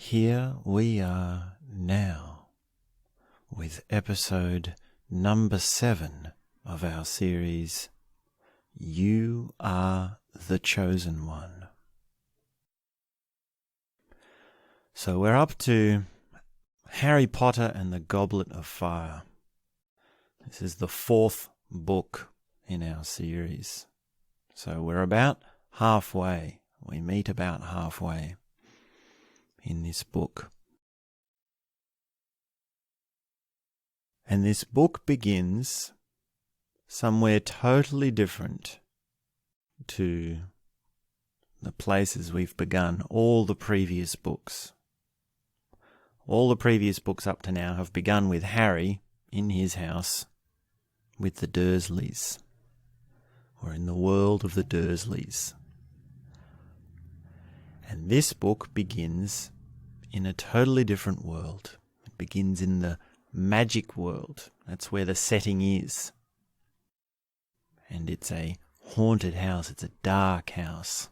Here we are now with episode number 7 of our series, You Are the Chosen One. So we're up to Harry Potter and the Goblet of Fire. This is the 4th book in our series. So we're about halfway. We meet about halfway in this book. And this book begins somewhere totally different to the places we've begun all the previous books. All the previous books up to now have begun with Harry in his house with the Dursleys, or in the world of the Dursleys. And this book begins in a totally different world. It begins in the magic world. That's where the setting is. And it's a haunted house. It's a dark house.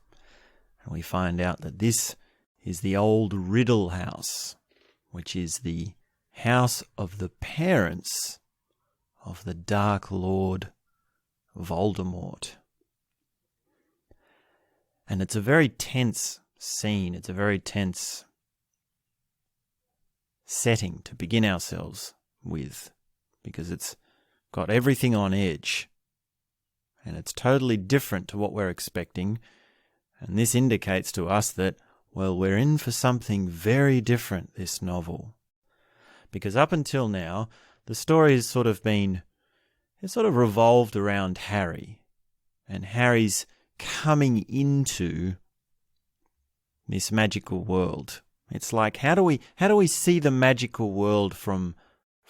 And we find out that this is the old Riddle house, which is the house of the parents of the Dark Lord Voldemort. And it's a very tense scene. It's a very tense setting to begin ourselves with, because it's got everything on edge and it's totally different to what we're expecting. And this indicates to us that, well, we're in for something very different, this novel. Because up until now, the story has sort of revolved around Harry, and Harry's coming into this magical world. It's like, how do we see the magical world from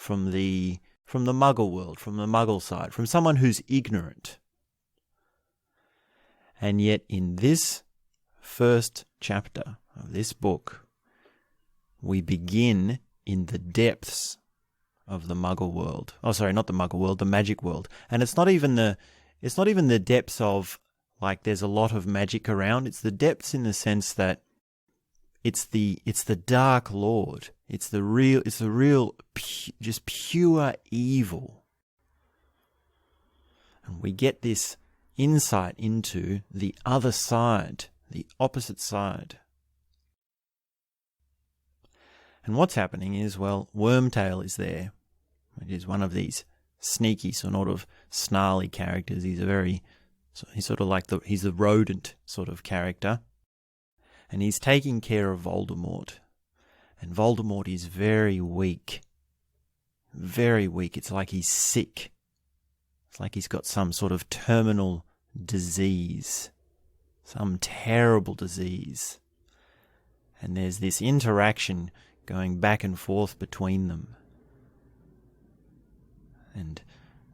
the Muggle world, from the Muggle side, from someone who's ignorant? And yet in this first chapter of this book, we begin in the depths of the Muggle world. Oh, sorry, not the Muggle world, the magic world. And it's not even the depths of, like, there's a lot of magic around. It's the depths in the sense that it's the Dark Lord. It's the real just pure evil. And we get this insight into the other side, the opposite side. And what's happening is, well, Wormtail is there, which is one of these sneaky, sort of snarly characters. He's the rodent sort of character. And he's taking care of Voldemort. And Voldemort is very weak. Very weak. It's like he's sick. It's like he's got some sort of terminal disease. Some terrible disease. And there's this interaction going back and forth between them. And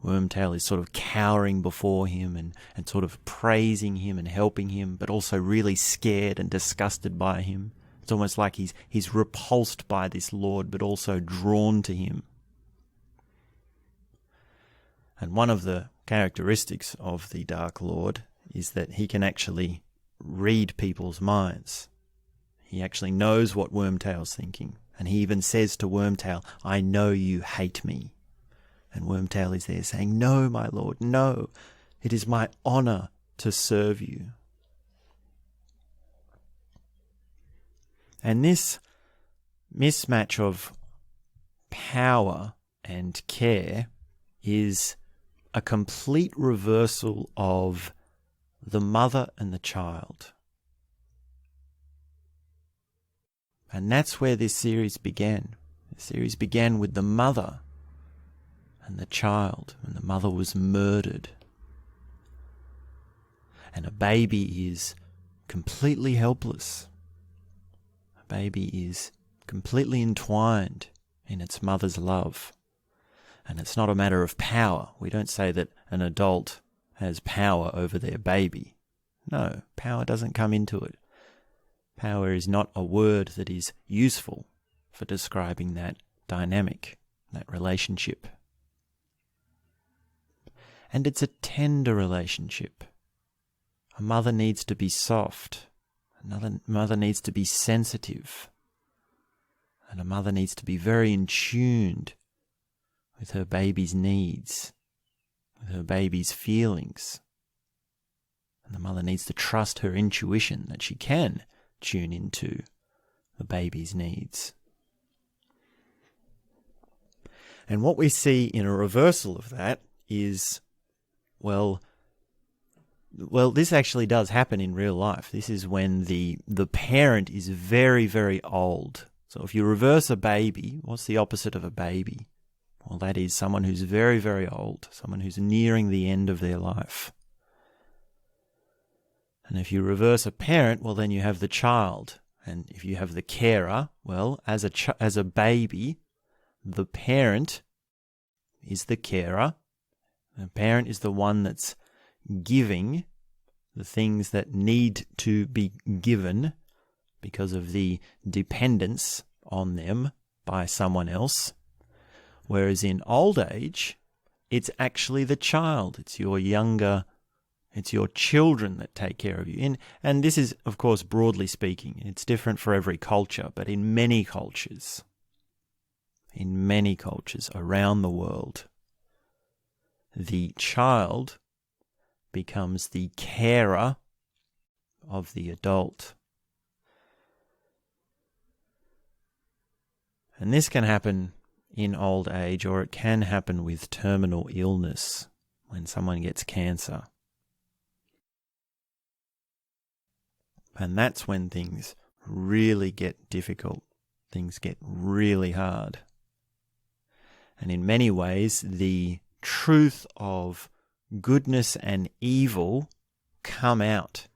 Wormtail is sort of cowering before him and sort of praising him and helping him, but also really scared and disgusted by him. It's almost like he's repulsed by this Lord, but also drawn to him. And one of the characteristics of the Dark Lord is that he can actually read people's minds. He actually knows what Wormtail's thinking. And he even says to Wormtail, "I know you hate me." And Wormtail is there saying, "No, my lord, no. It is my honor to serve you." And this mismatch of power and care is a complete reversal of the mother and the child. And that's where this series began. The series began with the mother and the child, and the mother was murdered. And a baby is completely helpless. A baby is completely entwined in its mother's love. And it's not a matter of power. We don't say that an adult has power over their baby. No, power doesn't come into it. Power is not a word that is useful for describing that dynamic, that relationship. And it's a tender relationship. A mother needs to be soft. Another mother needs to be sensitive. And a mother needs to be very in tune with her baby's needs, with her baby's feelings. And the mother needs to trust her intuition that she can tune into the baby's needs. And what we see in a reversal of that is, well, this actually does happen in real life. This is when the parent is very, very old. So if you reverse a baby, what's the opposite of a baby? Well, that is someone who's very, very old, someone who's nearing the end of their life. And if you reverse a parent, well, then you have the child. And if you have the carer, well, as a baby, the parent is the carer. The parent is the one that's giving the things that need to be given because of the dependence on them by someone else. Whereas in old age, it's actually the child. It's your children that take care of you. And this is, of course, broadly speaking. It's different for every culture, but in many cultures around the world, the child becomes the carer of the adult. And this can happen in old age, or it can happen with terminal illness when someone gets cancer. And that's when things really get difficult. Things get really hard. And in many ways, the truth of goodness and evil come out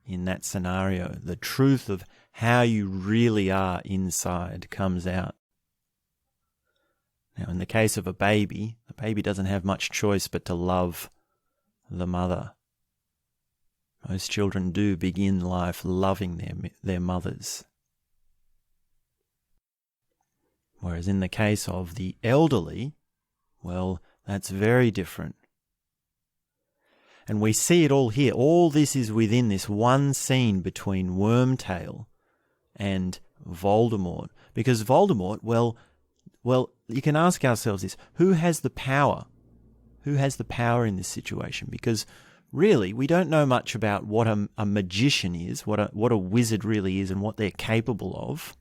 in that scenario. The truth of how you really are inside comes out. Now, in the case of a baby, the baby doesn't have much choice but to love the mother. Most children do begin life loving their mothers. Whereas in the case of the elderly, well, that's very different. And we see it all here. All this is within this one scene between Wormtail and Voldemort. Because Voldemort, well, you can ask ourselves this: who has the power? Who has the power in this situation? Because really, we don't know much about what a magician is, what a wizard really is, and what they're capable of.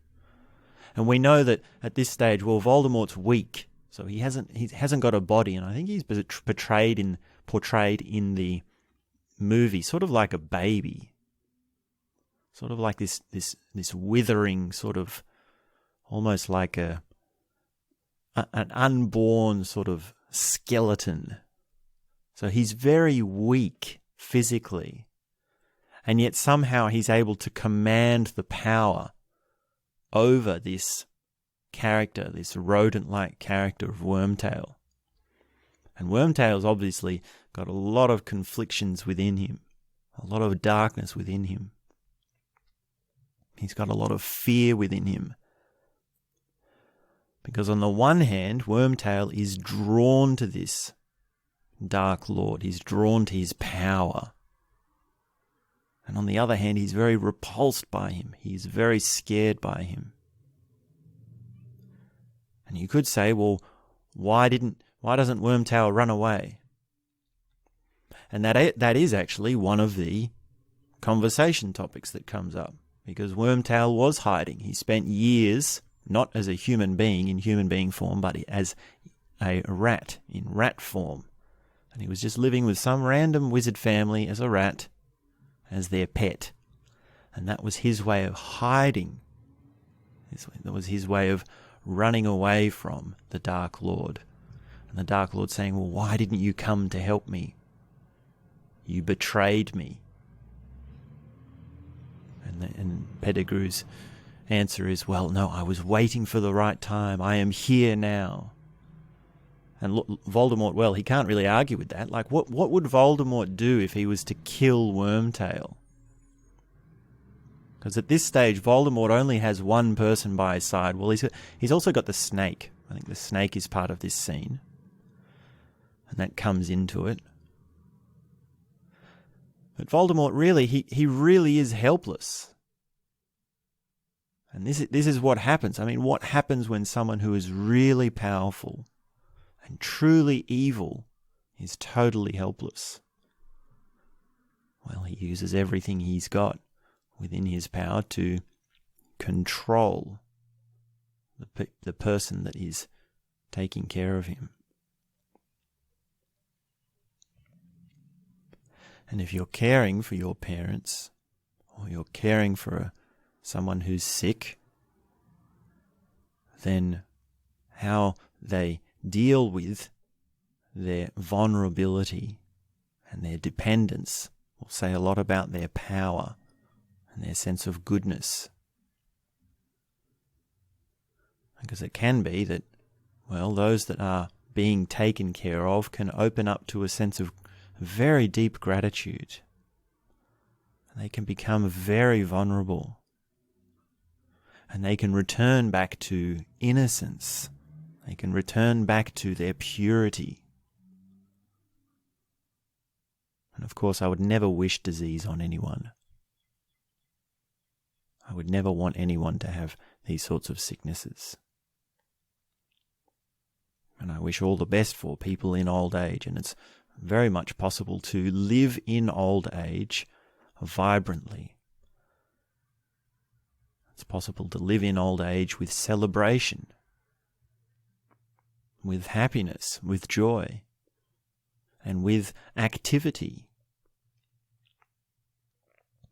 And we know that at this stage, well, Voldemort's weak, so he hasn't got a body, and I think he's portrayed in the movie sort of like a baby, sort of like this withering, sort of almost like an unborn sort of skeleton. So he's very weak physically, and yet somehow he's able to command the power over this character, this rodent-like character of Wormtail. And Wormtail's obviously got a lot of conflictions within him, a lot of darkness within him. He's got a lot of fear within him. Because on the one hand, Wormtail is drawn to this Dark Lord. He's drawn to his power. And on the other hand, he's very repulsed by him. He's very scared by him. And you could say, well, why doesn't Wormtail run away? And that is actually one of the conversation topics that comes up. Because Wormtail was hiding. He spent years, not as a human being in human being form, but as a rat in rat form. And he was just living with some random wizard family as a rat, as their pet. And that was his way of hiding. That was his way of running away from the Dark Lord. And the Dark Lord saying, well, why didn't you come to help me? You betrayed me. And Pettigrew's answer is, well, no, I was waiting for the right time. I am here now. And Voldemort, well, he can't really argue with that. Like, what would Voldemort do if he was to kill Wormtail? Because at this stage, Voldemort only has one person by his side. Well, he's also got the snake. I think the snake is part of this scene. And that comes into it. But Voldemort really, he really is helpless. And this is what happens. I mean, what happens when someone who is really powerful and truly evil is totally helpless? Well, he uses everything he's got within his power to control the person that is taking care of him. And if you're caring for your parents, or you're caring for someone who's sick, then how they deal with their vulnerability and their dependence will say a lot about their power and their sense of goodness. Because it can be that, well, those that are being taken care of can open up to a sense of very deep gratitude. They can become very vulnerable. And they can return back to innocence. They can return back to their purity. And of course, I would never wish disease on anyone. I would never want anyone to have these sorts of sicknesses. And I wish all the best for people in old age. And it's very much possible to live in old age vibrantly. It's possible to live in old age with celebration, with happiness, with joy, and with activity.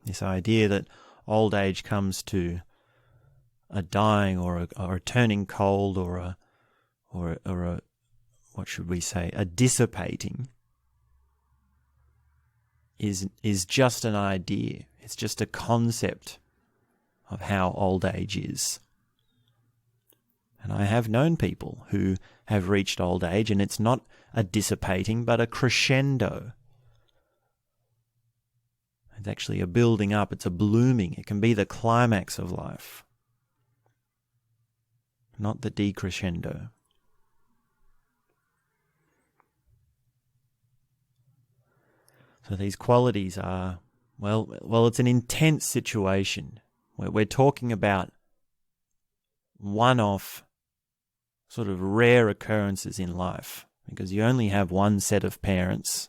This idea that old age comes to a dying or a turning cold or a what should we say, a dissipating is just an idea. It's just a concept of how old age is. And I have known people who have reached old age, and it's not a dissipating, but a crescendo. It's actually a building up, it's a blooming. It can be the climax of life, not the decrescendo. So these qualities are, well, it's an intense situation where we're talking about one-off, sort of rare occurrences in life, because you only have one set of parents.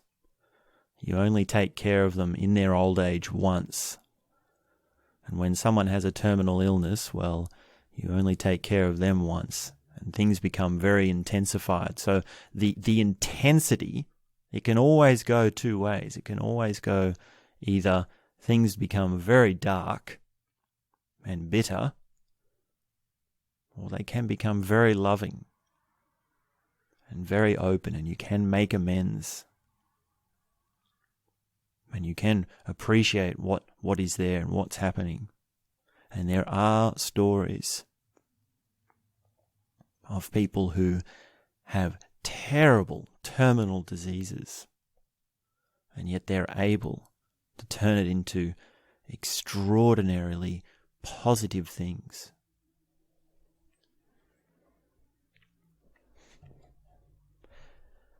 You only take care of them in their old age once. And when someone has a terminal illness, well, you only take care of them once, and things become very intensified. So the intensity, it can always go two ways. It can always go either things become very dark and bitter, or they can become very loving and very open, and you can make amends. And you can appreciate what is there and what's happening. And there are stories of people who have terrible terminal diseases, and yet they're able to turn it into extraordinarily positive things.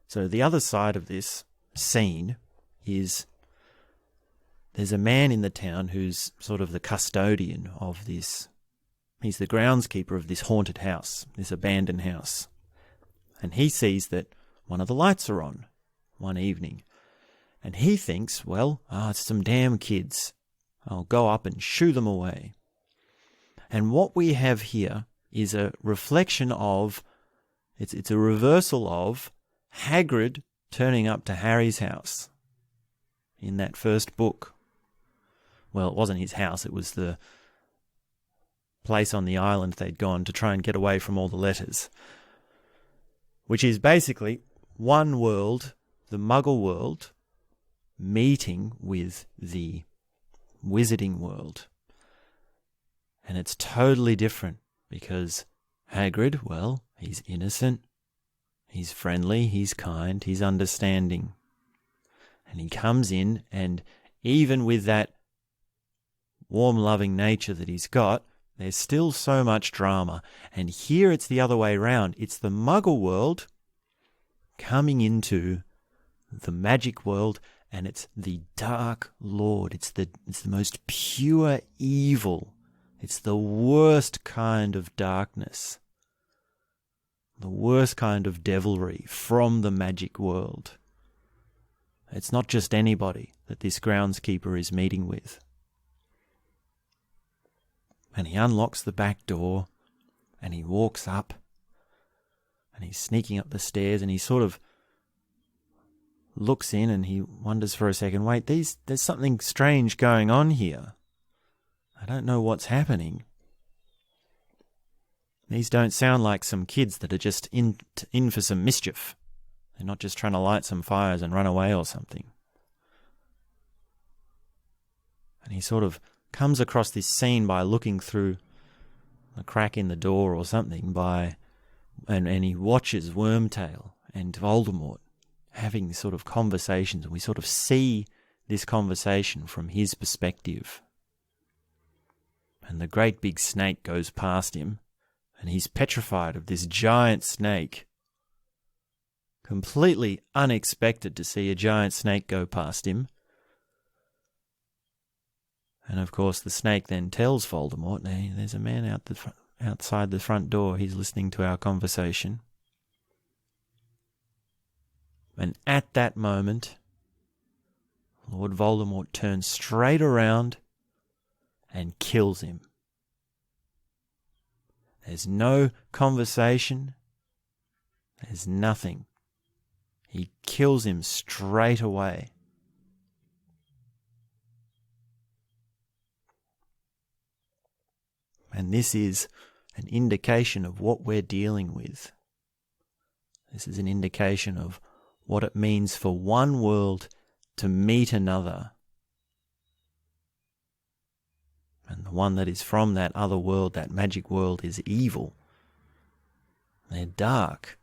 So the other side of this scene is there's a man in the town who's sort of the custodian of this. He's the groundskeeper of this haunted house, this abandoned house. And he sees that one of the lights are on one evening. And he thinks, well, it's some damn kids. I'll go up and shoo them away. And what we have here is a reflection of, it's a reversal of Hagrid turning up to Harry's house in that first book. Well, it wasn't his house, it was the place on the island they'd gone to try and get away from all the letters. Which is basically one world, the Muggle world, meeting with the wizarding world. And it's totally different because Hagrid, well, he's innocent, he's friendly, he's kind, he's understanding. And he comes in, and even with that warm, loving nature that he's got, there's still so much drama. And here it's the other way around. It's the Muggle world coming into the magic world, and it's the Dark Lord. It's the most pure evil It's the worst kind of darkness, the worst kind of devilry from the magic world. It's not just anybody that this groundskeeper is meeting with. And he unlocks the back door and he walks up and he's sneaking up the stairs and he sort of looks in and he wonders for a second, wait, there's something strange going on here. I don't know what's happening. These don't sound like some kids that are just in for some mischief. They're not just trying to light some fires and run away or something. And he sort of comes across this scene by looking through a crack in the door or something and he watches Wormtail and Voldemort having sort of conversations, and we sort of see this conversation from his perspective. And the great big snake goes past him, and he's petrified of this giant snake. Completely unexpected to see a giant snake go past him. And of course the snake then tells Voldemort, hey, there's a man outside the front door, he's listening to our conversation. And at that moment, Lord Voldemort turns straight around and kills him. There's no conversation. There's nothing. He kills him straight away. And this is an indication of what we're dealing with. This is an indication of what it means for one world to meet another. And the one that is from that other world, that magic world, is evil. They're dark.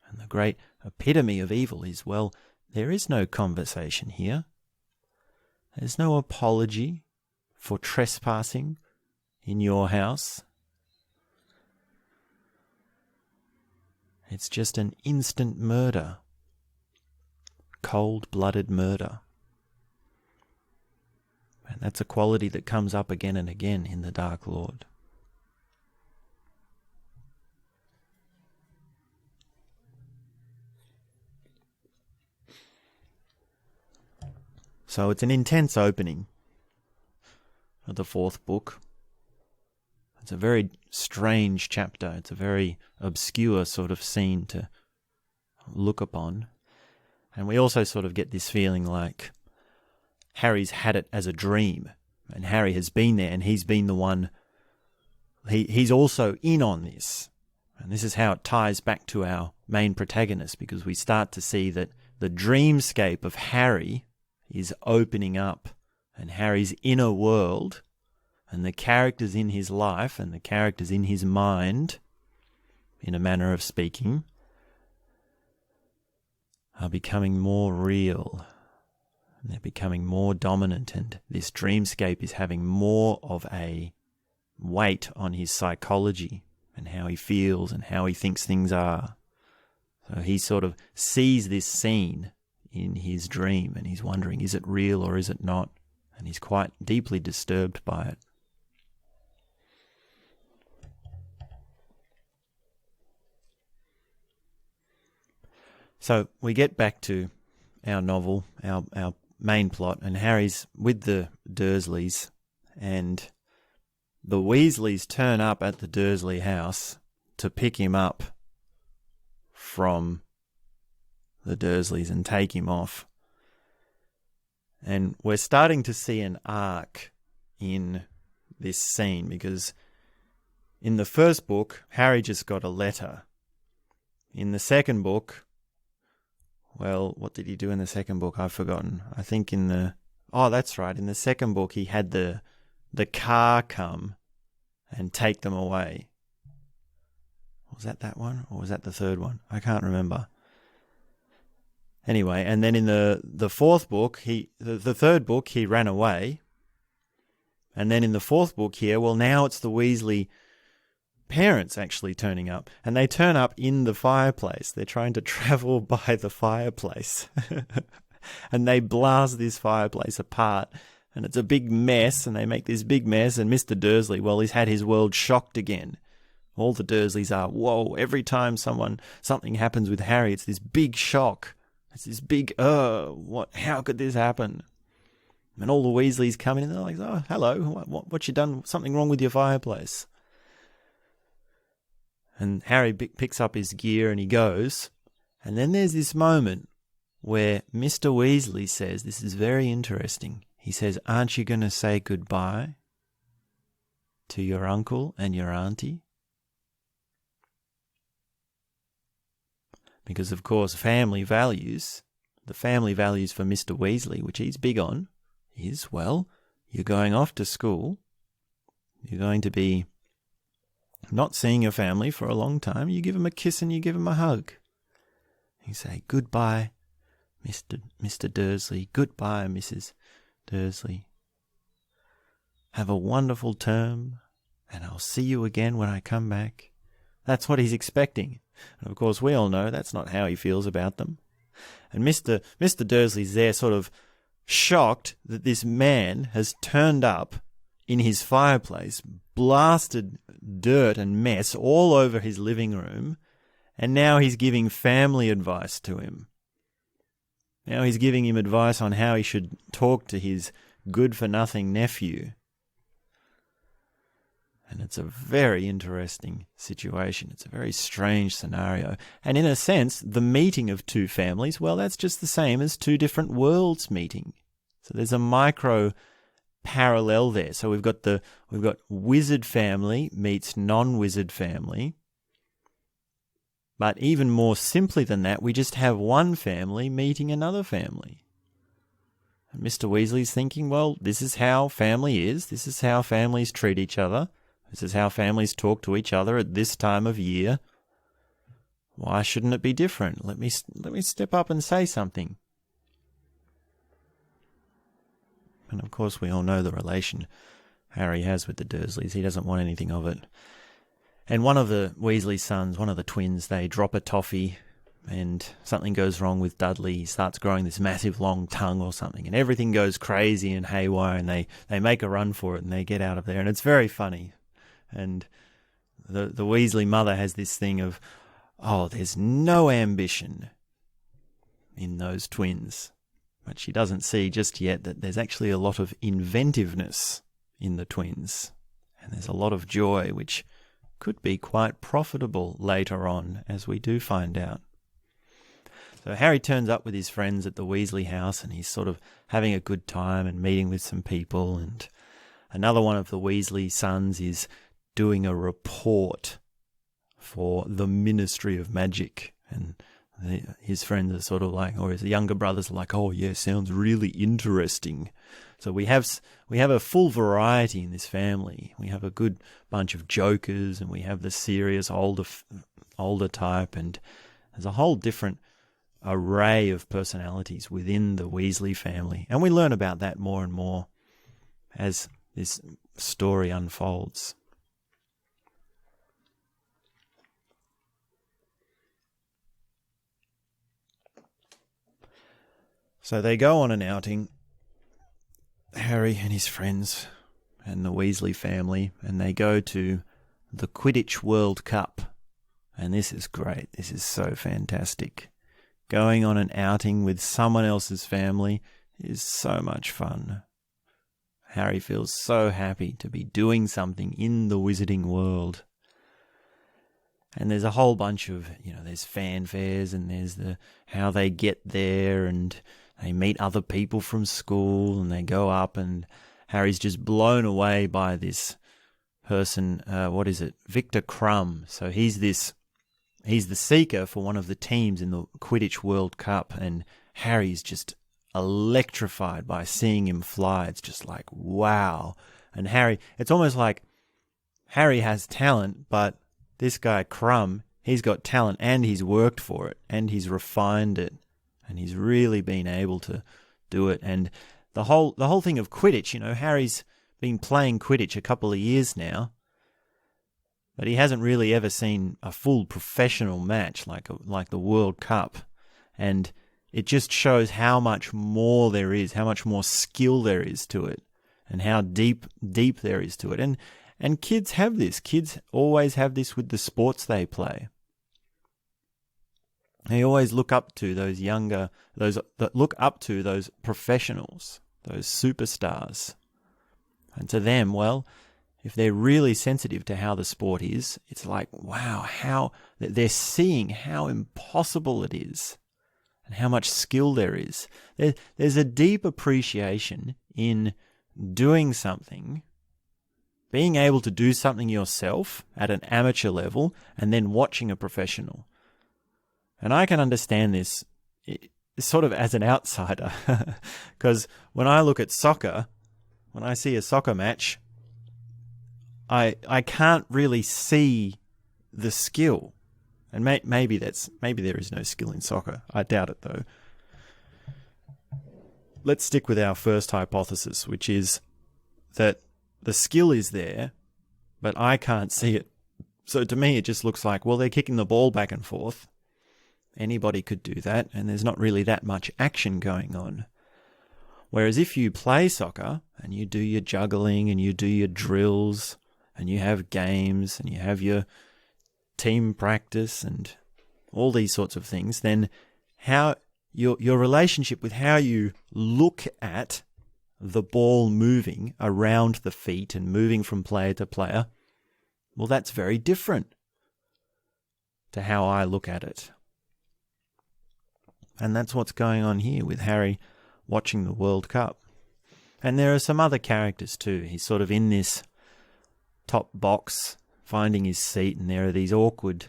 And the great epitome of evil is, well, there is no conversation here. There's no apology for trespassing in your house. It's just an instant murder. Cold-blooded murder. And that's a quality that comes up again and again in the Dark Lord. So it's an intense opening of the fourth book. It's a very strange chapter. It's a very obscure sort of scene to look upon. And we also sort of get this feeling like Harry's had it as a dream, and Harry has been there, and he's been the one, he's also in on this. And this is how it ties back to our main protagonist, because we start to see that the dreamscape of Harry is opening up, and Harry's inner world and the characters in his life and the characters in his mind, in a manner of speaking, are becoming more real. And they're becoming more dominant, and this dreamscape is having more of a weight on his psychology and how he feels and how he thinks things are. So he sort of sees this scene in his dream and he's wondering, is it real or is it not? And he's quite deeply disturbed by it. So we get back to our novel, our main plot, and Harry's with the Dursleys, and the Weasleys turn up at the Dursley house to pick him up from the Dursleys and take him off. And we're starting to see an arc in this scene, because in the first book, Harry just got a letter. In the second book, well, what did he do in the second book? I've forgotten. I think oh, that's right. In the second book, he had the car come and take them away. Was that one? Or was that the third one? I can't remember. Anyway, and then in the fourth book, the third book, he ran away. And then in the fourth book here, well, now it's the Weasley parents actually turning up, and they turn up in the fireplace. They're trying to travel by the fireplace and they blast this fireplace apart and it's a big mess, and they make this big mess, and Mr. Dursley, well, he's had his world shocked again. All the Dursleys are, whoa, every time something happens with Harry, it's this big shock. It's this big, how could this happen? And all the Weasleys come in and they're like, oh, hello, what you done? Something wrong with your fireplace? And Harry picks up his gear and he goes. And then there's this moment where Mr. Weasley says, this is very interesting. He says, aren't you going to say goodbye to your uncle and your auntie? Because, of course, family values, the family values for Mr. Weasley, which he's big on, is, well, you're going off to school. You're going to be not seeing your family for a long time. You give them a kiss and you give them a hug. You say, goodbye, Mr. Dursley. Goodbye, Mrs. Dursley. Have a wonderful term, and I'll see you again when I come back. That's what he's expecting. And of course, we all know that's not how he feels about them. And Mr. Dursley's there sort of shocked that this man has turned up in his fireplace, blasted dirt and mess all over his living room, and now he's giving family advice to him. Now he's giving him advice on how he should talk to his good-for-nothing nephew. And it's a very interesting situation. It's a very strange scenario. And in a sense, the meeting of two families, well, that's just the same as two different worlds meeting. So there's a micro parallel there. So we've got wizard family meets non-wizard family. But even more simply than that, we just have one family meeting another family. And Mr. Weasley's thinking, well, this is how family is. This is how families treat each other. This is how families talk to each other at this time of year. Why shouldn't it be different? Let me step up and say something. And of course, we all know the relation Harry has with the Dursleys. He doesn't want anything of it. And one of the Weasley sons, one of the twins, they drop a toffee and something goes wrong with Dudley. He starts growing this massive long tongue or something, and everything goes crazy and haywire, and they make a run for it and they get out of there. And it's very funny. And the Weasley mother has this thing of, oh, there's no ambition in those twins. But she doesn't see just yet that there's actually a lot of inventiveness in the twins. And there's a lot of joy, which could be quite profitable later on, as we do find out. So Harry turns up with his friends at the Weasley house, and he's sort of having a good time and meeting with some people. And another one of the Weasley sons is doing a report for the Ministry of Magic, and his friends are sort of like, or his younger brothers are like, oh yeah, sounds really interesting. So we have a full variety in this family. We have a good bunch of jokers, and we have the serious older type, and there's a whole different array of personalities within the Weasley family, and we learn about that more and more as this story unfolds. So they go on an outing, Harry and his friends and the Weasley family, and they go to the Quidditch World Cup. And this is great. This is so fantastic. Going on an outing with someone else's family is so much fun. Harry feels so happy to be doing something in the wizarding world. And there's a whole bunch of, there's fanfares, and there's how they get there, and they meet other people from school, and they go up, and Harry's just blown away by this person. Victor Crumb. So he's the seeker for one of the teams in the Quidditch World Cup, and Harry's just electrified by seeing him fly. It's just like, wow. And it's almost like Harry has talent, but this guy Crumb, he's got talent, and he's worked for it, and he's refined it, and he's really been able to do it. And the whole thing of Quidditch, Harry's been playing Quidditch a couple of years now, but he hasn't really ever seen a full professional match like the World Cup. And it just shows how much more there is, how much more skill there is to it, and how deep there is to it. And kids have this. Kids always have this with the sports they play. They always look up to those that look up to those professionals, those superstars. And to them, well, if they're really sensitive to how the sport is, it's like, wow, how they're seeing how impossible it is and how much skill there is. There's a deep appreciation in doing something, being able to do something yourself at an amateur level and then watching a professional. And I can understand this sort of as an outsider, because when I look at soccer, when I see a soccer match, I can't really see the skill. And maybe there is no skill in soccer. I doubt it, though. Let's stick with our first hypothesis, which is that the skill is there, but I can't see it. So to me, it just looks like, well, they're kicking the ball back and forth. Anybody could do that, and there's not really that much action going on. Whereas if you play soccer and you do your juggling and you do your drills and you have games and you have your team practice and all these sorts of things, then how your relationship with how you look at the ball moving around the feet and moving from player to player, well, that's very different to how I look at it. And that's what's going on here with Harry watching the World Cup. And there are some other characters too. He's sort of in this top box, finding his seat, and there are these awkward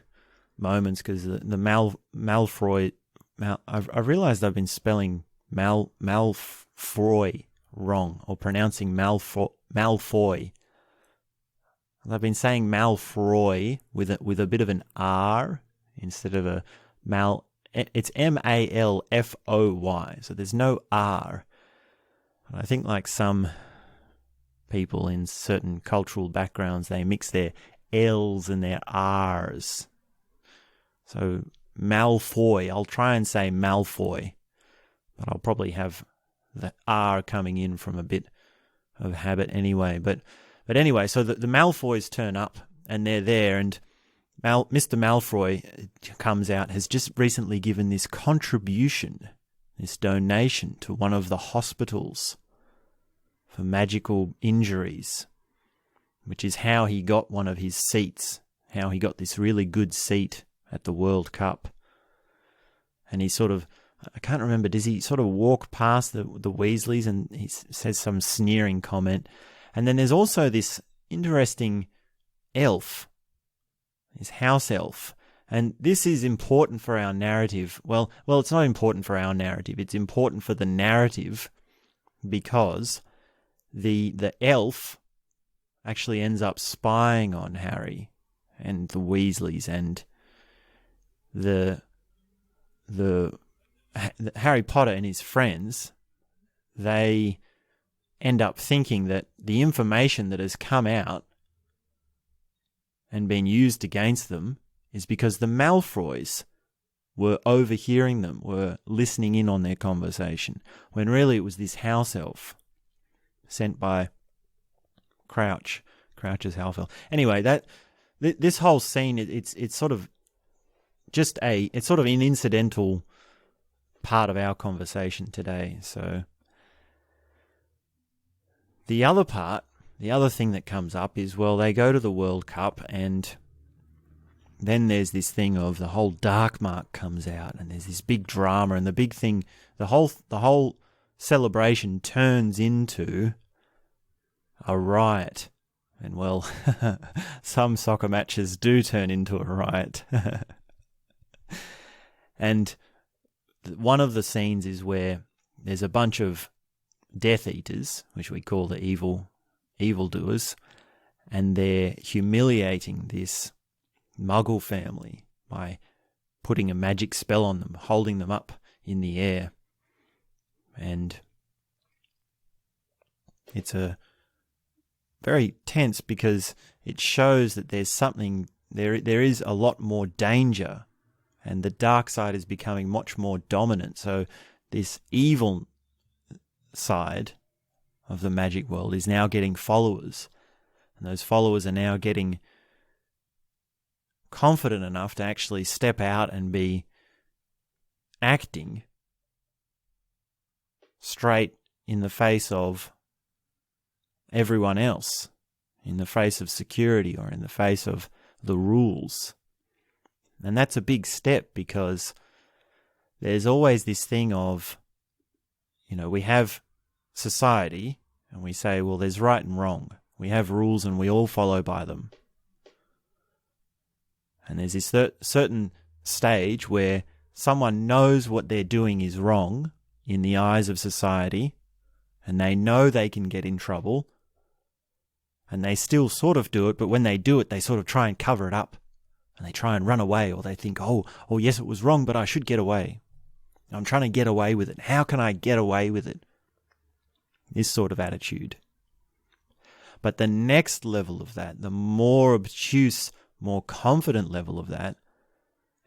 moments because the Malfoy... I've realised I've been spelling Malfoy wrong, or pronouncing Malfoy. I've been saying Malfoy with a bit of an R instead of a Mal... It's Malfoy, so there's no R. I think like some people in certain cultural backgrounds, they mix their L's and their R's. So Malfoy, I'll try and say Malfoy, but I'll probably have the R coming in from a bit of habit anyway. But anyway, so the Malfoys turn up and they're there, and Mr. Malfoy comes out, has just recently given this contribution, this donation to one of the hospitals for magical injuries, which is how he got one of his seats, how he got this really good seat at the World Cup. And he sort of, I can't remember, does he sort of walk past the Weasleys and he says some sneering comment? And then there's also this interesting elf, his house elf. And this is important for our narrative. Well, it's not important for our narrative. It's important for the narrative because the elf actually ends up spying on Harry and the Weasleys, and the Harry Potter and his friends, they end up thinking that the information that has come out and been used against them is because the Malfoys were overhearing them, were listening in on their conversation, when really it was this house elf sent by Crouch's house elf. Anyway, this whole scene, it's sort of just it's sort of an incidental part of our conversation today. So the other thing that comes up is, well, they go to the World Cup, and then there's this thing of the whole dark mark comes out, and there's this big drama, and the big thing, the whole celebration turns into a riot. And well, some soccer matches do turn into a riot. And one of the scenes is where there's a bunch of Death Eaters, which we call the evildoers, and they're humiliating this Muggle family by putting a magic spell on them, holding them up in the air. And it's a very tense because it shows that there's something, there is a lot more danger and the dark side is becoming much more dominant. So this evil side of the magic world is now getting followers, and those followers are now getting confident enough to actually step out and be acting straight in the face of everyone else, in the face of security or in the face of the rules. And that's a big step, because there's always this thing of, we have society and we say, well, there's right and wrong. We have rules and we all follow by them. And there's this certain stage where someone knows what they're doing is wrong in the eyes of society, and they know they can get in trouble, and they still sort of do it, but when they do it, they sort of try and cover it up, and they try and run away, or they think, oh yes, it was wrong, but I should get away. I'm trying to get away with it. How can I get away with it? This sort of attitude. But the next level of that, the more obtuse, more confident level of that,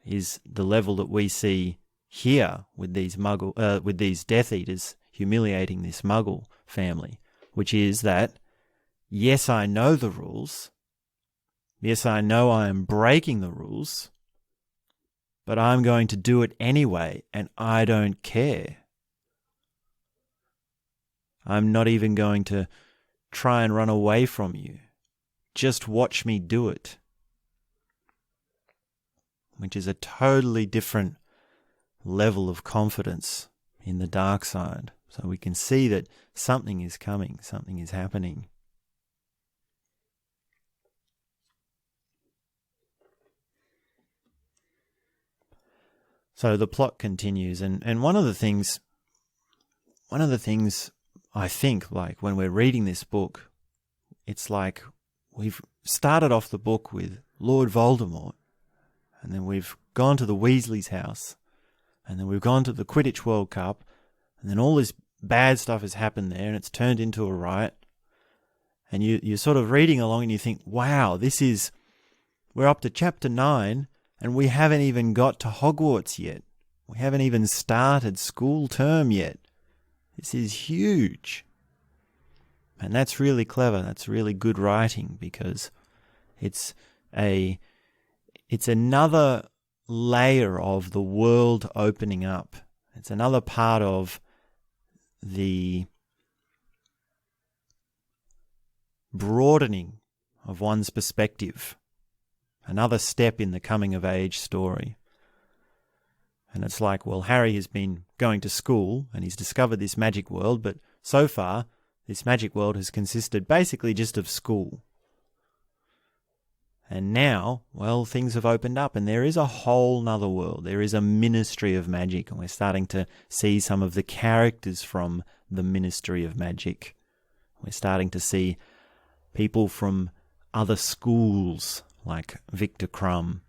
is the level that we see here with these with these Death Eaters humiliating this Muggle family, which is that, yes, I know the rules. Yes, I know I am breaking the rules, but I'm going to do it anyway, and I don't care. I'm not even going to try and run away from you. Just watch me do it. Which is a totally different level of confidence in the dark side. So we can see that something is coming, something is happening. So the plot continues, and one of the things I think, like when we're reading this book, it's like we've started off the book with Lord Voldemort, and then we've gone to the Weasleys' house, and then we've gone to the Quidditch World Cup, and then all this bad stuff has happened there, and it's turned into a riot. And you're sort of reading along and you think, wow, we're up to chapter 9, and we haven't even got to Hogwarts yet. We haven't even started school term yet. This is huge. And that's really clever. That's really good writing, because it's another layer of the world opening up. It's another part of the broadening of one's perspective. Another step in the coming of age story. And it's like, well, Harry has been going to school and he's discovered this magic world, but so far this magic world has consisted basically just of school. And now, well, things have opened up and there is a whole nother world. There is a ministry of magic, and we're starting to see some of the characters from the ministry of magic. We're starting to see people from other schools, like Victor Crumb.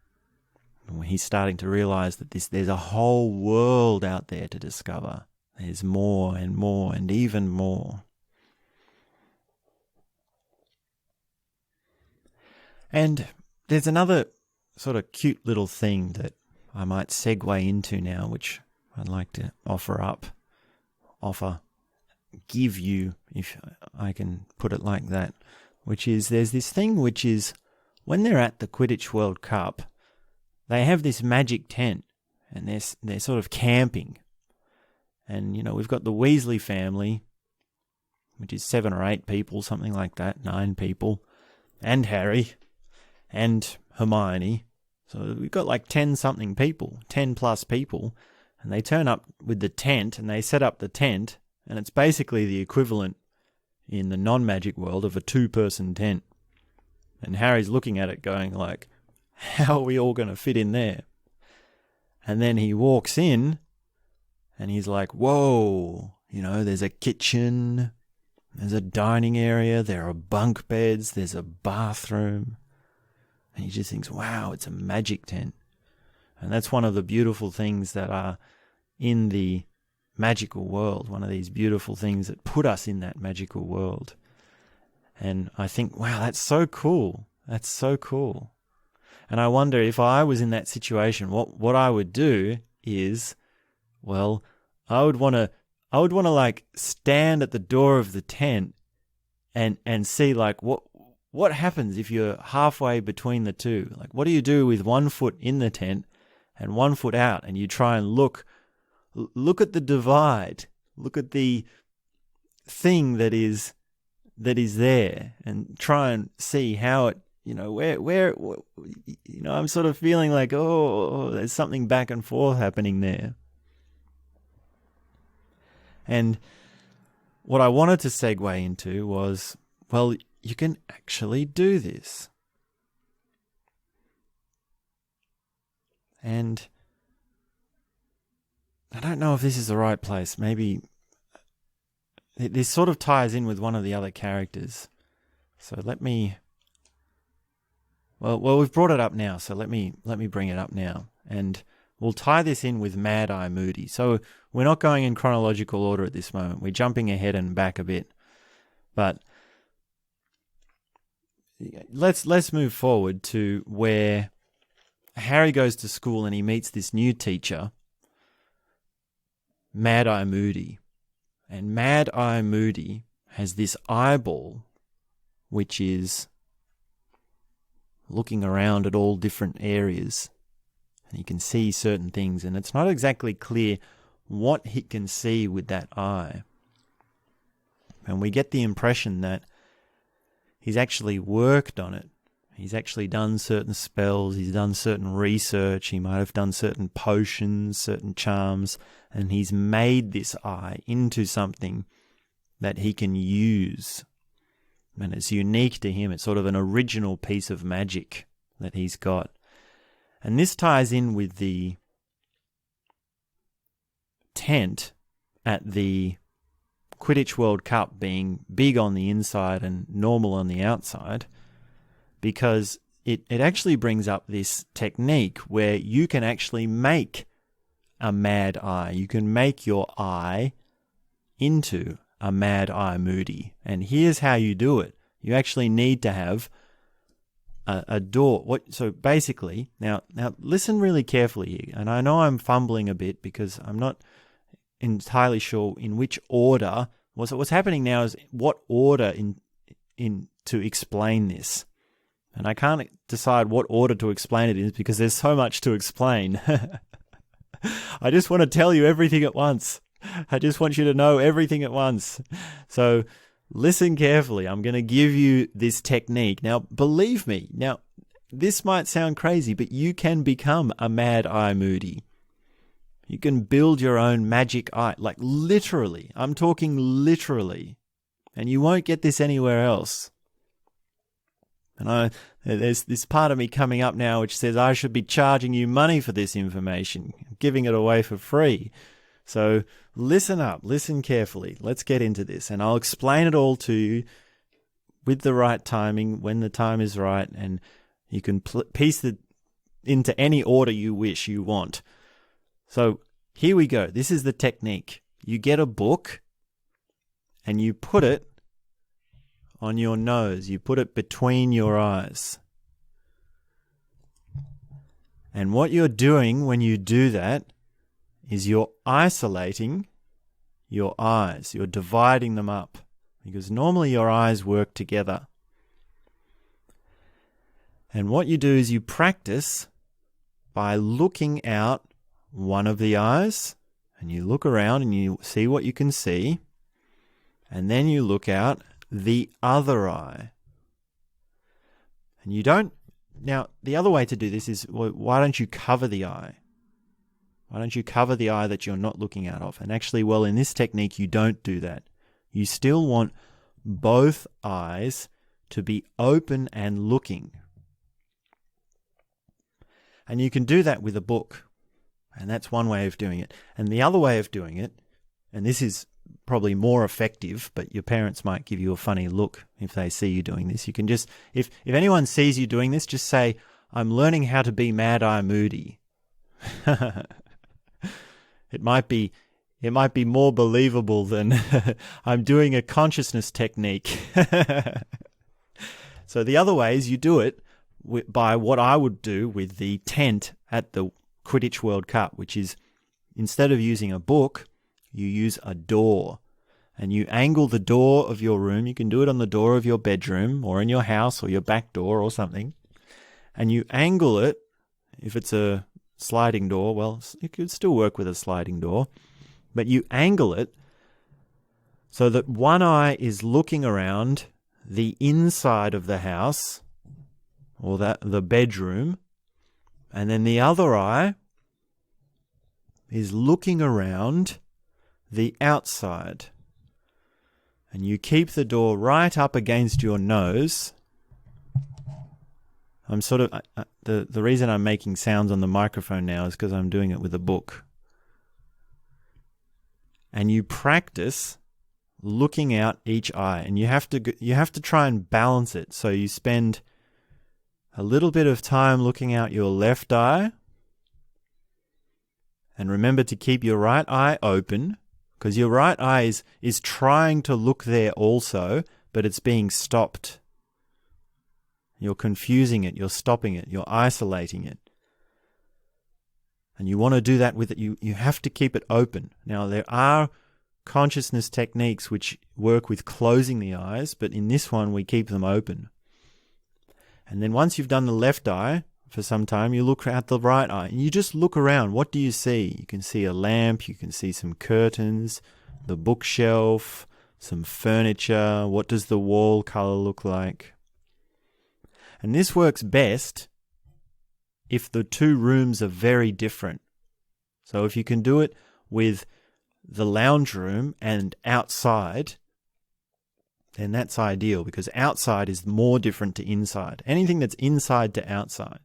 He's starting to realise that there's a whole world out there to discover. There's more and more and even more. And there's another sort of cute little thing that I might segue into now, which I'd like to give you, if I can put it like that, which is there's this thing which is when they're at the Quidditch World Cup, they have this magic tent and they're sort of camping. And, we've got the Weasley family, which is 7 or 8 people, something like that, 9 people, and Harry and Hermione. So we've got like 10-something people, 10 plus people, and they turn up with the tent and they set up the tent, and it's basically the equivalent in the non-magic world of a 2-person tent. And Harry's looking at it going like, how are we all going to fit in there? And then he walks in and he's like, whoa, there's a kitchen, there's a dining area, there are bunk beds, there's a bathroom. And he just thinks, wow, it's a magic tent. And that's one of the beautiful things that are in the magical world, one of these beautiful things that put us in that magical world. And I think, wow, that's so cool. That's so cool. And I wonder if I was in that situation, what I would do is, well, I would want to like stand at the door of the tent and see like what happens if you're halfway between the two? Like, what do you do with 1 foot in the tent and 1 foot out, and you try and look at the divide, look at the thing that is there, and try and see how it, where I'm sort of feeling like, there's something back and forth happening there. And what I wanted to segue into was, well, you can actually do this. And I don't know if this is the right place. Maybe this sort of ties in with one of the other characters. So we've brought it up now, so let me bring it up now. And we'll tie this in with Mad Eye Moody. So we're not going in chronological order at this moment. We're jumping ahead and back a bit. But let's move forward to where Harry goes to school and he meets this new teacher, Mad Eye Moody. And Mad Eye Moody has this eyeball which is looking around at all different areas. And he can see certain things, and it's not exactly clear what he can see with that eye. And we get the impression that he's actually worked on it. He's actually done certain spells, he's done certain research, he might have done certain potions, certain charms, and he's made this eye into something that he can use. And it's unique to him. It's sort of an original piece of magic that he's got. And this ties in with the tent at the Quidditch World Cup being big on the inside and normal on the outside, because it actually brings up this technique where you can actually make a mad eye. You can make your eye into a Mad Eye Moody. And here's how you do it. You actually need to have a door. So basically, now listen really carefully here. And I know I'm fumbling a bit because I'm not entirely sure in which order. What's happening now is what order in to explain this. And I can't decide what order to explain it in because there's so much to explain. I just want to tell you everything at once. I just want you to know everything at once. So listen carefully. I'm going to give you this technique. Now, believe me, this might sound crazy, but you can become a Mad Eye Moody. You can build your own magic eye, like literally. I'm talking literally. And you won't get this anywhere else. And there's this part of me coming up now which says I should be charging you money for this information, giving it away for free. So listen up, listen carefully. Let's get into this, and I'll explain it all to you with the right timing, when the time is right, and you can piece it into any order you want. So here we go. This is the technique. You get a book and you put it on your nose. You put it between your eyes. And what you're doing when you do that is you're isolating your eyes. You're dividing them up, because normally your eyes work together. And what you do is you practice by looking out one of the eyes, and you look around and you see what you can see, and then you look out the other eye. And you don't... Now, the other way to do this is, why don't you cover the eye? Why don't you cover the eye that you're not looking out of? And actually, in this technique, you don't do that. You still want both eyes to be open and looking. And you can do that with a book. And that's one way of doing it. And the other way of doing it, and this is probably more effective, but your parents might give you a funny look if they see you doing this. You can just, if anyone sees you doing this, just say, "I'm learning how to be Mad Eye Moody." It might be more believable than I'm doing a consciousness technique. So the other way is you do it by what I would do with the tent at the Quidditch World Cup, which is instead of using a book, you use a door. And you angle the door of your room. You can do it on the door of your bedroom or in your house or your back door or something. And you angle it. If it's a sliding door, well, it could still work with a sliding door. But you angle it so that one eye is looking around the inside of the house or the bedroom. And then the other eye is looking around the outside. And you keep the door right up against your nose. I'm sort of, the reason I'm making sounds on the microphone now is because I'm doing it with a book. And you practice looking out each eye, and you have to try and balance it. So you spend a little bit of time looking out your left eye, and remember to keep your right eye open, because your right eye is trying to look there also, but it's being stopped. You're confusing it, you're stopping it, you're isolating it. And you want to do that with it. You have to keep it open. Now, there are consciousness techniques which work with closing the eyes, but in this one, we keep them open. And then once you've done the left eye for some time, you look at the right eye and you just look around. What do you see? You can see a lamp, you can see some curtains, the bookshelf, some furniture. What does the wall color look like? And this works best if the two rooms are very different. So if you can do it with the lounge room and outside, then that's ideal, because outside is more different to inside. Anything that's inside to outside.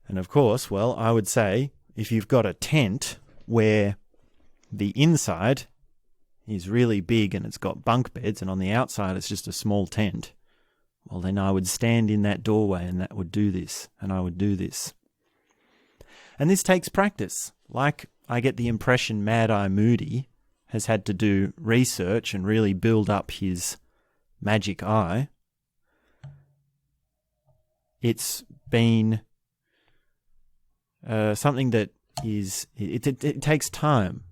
And of course, well, I would say if you've got a tent where the inside is really big and it's got bunk beds and on the outside it's just a small tent, well, then I would stand in that doorway and that would do this, and I would do this. And this takes practice. Like, I get the impression Mad Eye Moody has had to do research and really build up his magic eye. It's been something that is, it takes time.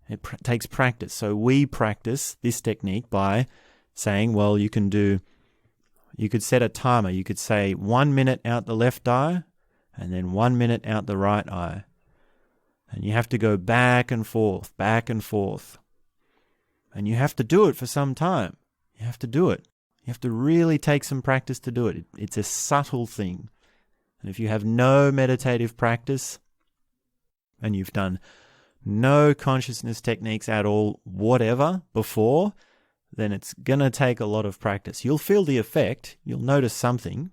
It takes practice. So we practice this technique by saying, well, you could set a timer. You could say 1 minute out the left eye and then 1 minute out the right eye. And you have to go back and forth, back and forth. And you have to do it for some time. You have to do it. You have to really take some practice to do it. It's a subtle thing. And if you have no meditative practice and you've done no consciousness techniques at all, whatever, before, then it's going to take a lot of practice. You'll feel the effect. You'll notice something.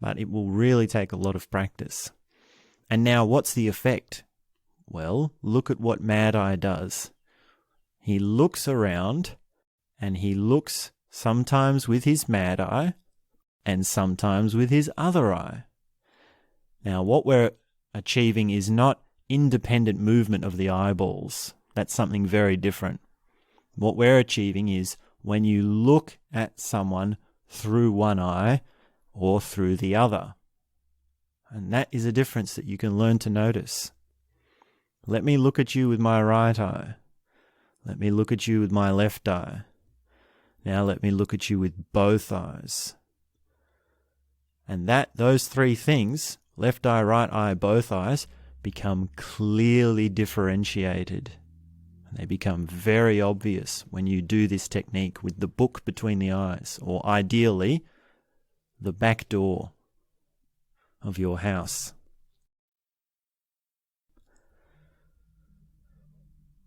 But it will really take a lot of practice. And now, what's the effect? Well, look at what Mad Eye does. He looks around, and he looks sometimes with his mad eye, and sometimes with his other eye. Now, what we're achieving is not independent movement of the eyeballs. That's something very different. What we're achieving is when you look at someone through one eye or through the other. And that is a difference that you can learn to notice. Let me look at you with my right eye. Let me look at you with my left eye. Now let me look at you with both eyes. And those three things, left eye, right eye, both eyes, become clearly differentiated. And they become very obvious when you do this technique with the book between the eyes, or ideally, the back door of your house.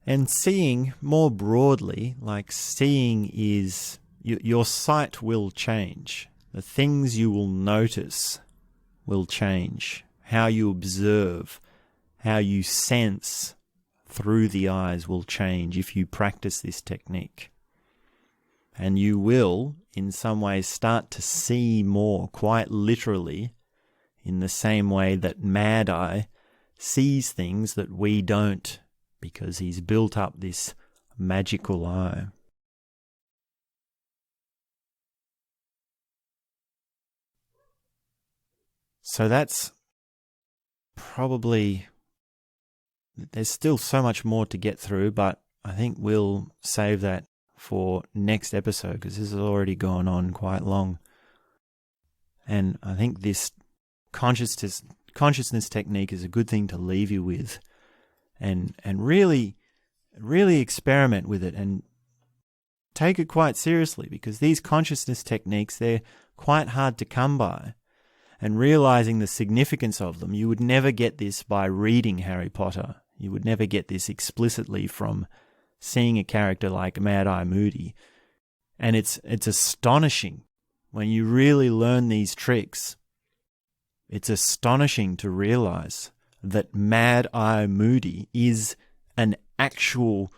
And seeing more broadly, like seeing is, your sight will change. The things you will notice will change. How you observe, how you sense through the eyes will change if you practice this technique. And you will, in some ways, start to see more, quite literally, in the same way that Mad Eye sees things that we don't, because he's built up this magical eye. So that's probably, there's still so much more to get through, but I think we'll save that for next episode because this has already gone on quite long. And I think this consciousness technique is a good thing to leave you with, and really experiment with it and take it quite seriously, because these consciousness techniques, they're quite hard to come by. And realizing the significance of them, you would never get this by reading Harry Potter. You would never get this explicitly from seeing a character like Mad-Eye Moody. And it's astonishing when you really learn these tricks. It's astonishing to realize that Mad-Eye Moody is an actual,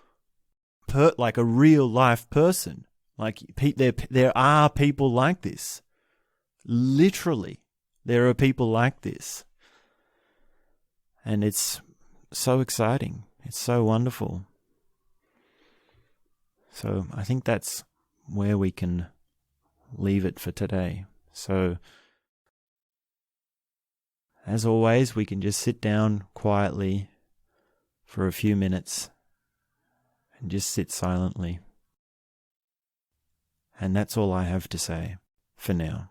like a real life person. Like there are people like this. Literally, there are people like this. And it's so exciting. It's so wonderful. So I think that's where we can leave it for today. So as always, we can just sit down quietly for a few minutes and just sit silently. And that's all I have to say for now.